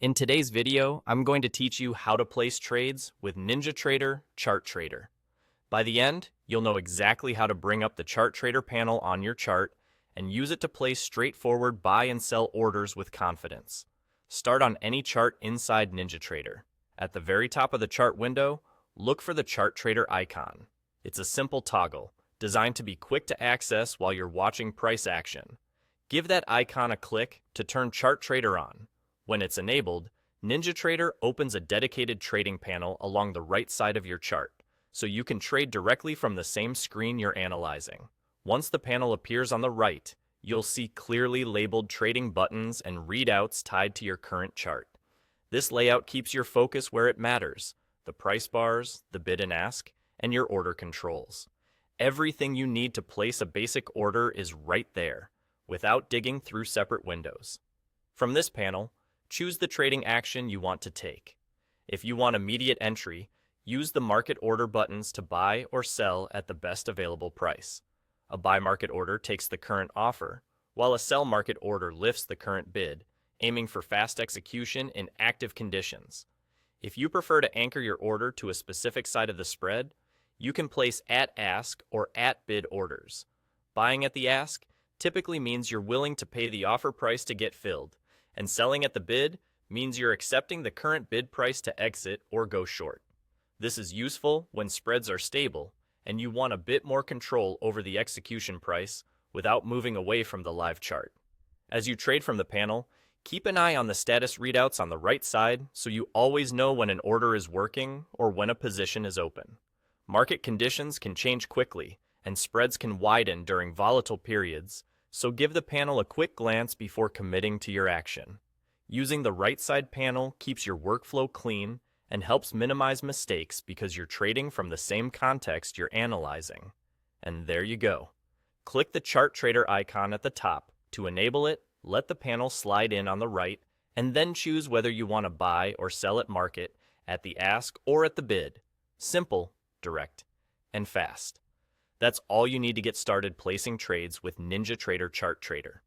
In today's video, I'm going to teach you how to place trades with NinjaTrader Chart Trader. By the end, you'll know exactly how to bring up the Chart Trader panel on your chart and use it to place straightforward buy and sell orders with confidence. Start on any chart inside NinjaTrader. At the very top of the chart window, look for the Chart Trader icon. It's a simple toggle, designed to be quick to access while you're watching price action. Give that icon a click to turn Chart Trader on. When it's enabled, NinjaTrader opens a dedicated trading panel along the right side of your chart, so you can trade directly from the same screen you're analyzing. Once the panel appears on the right, you'll see clearly labeled trading buttons and readouts tied to your current chart. This layout keeps your focus where it matters: the price bars, the bid and ask, and your order controls. Everything you need to place a basic order is right there, without digging through separate windows. From this panel, choose the trading action you want to take. If you want immediate entry, use the market order buttons to buy or sell at the best available price. A buy market order takes the current offer, while a sell market order lifts the current bid, aiming for fast execution in active conditions. If you prefer to anchor your order to a specific side of the spread, you can place at ask or at bid orders. Buying at the ask typically means you're willing to pay the offer price to get filled, and selling at the bid means you're accepting the current bid price to exit or go short. This is useful when spreads are stable and you want a bit more control over the execution price without moving away from the live chart. As you trade from the panel, keep an eye on the status readouts on the right side so you always know when an order is working or when a position is open. Market conditions can change quickly, and spreads can widen during volatile periods, so give the panel a quick glance before committing to your action. Using the right side panel keeps your workflow clean and helps minimize mistakes because you're trading from the same context you're analyzing. And there you go. Click the Chart Trader icon at the top to enable it, let the panel slide in on the right, and then choose whether you want to buy or sell at market, at the ask, or at the bid. Simple, direct, and fast. That's all you need to get started placing trades with NinjaTrader Chart Trader.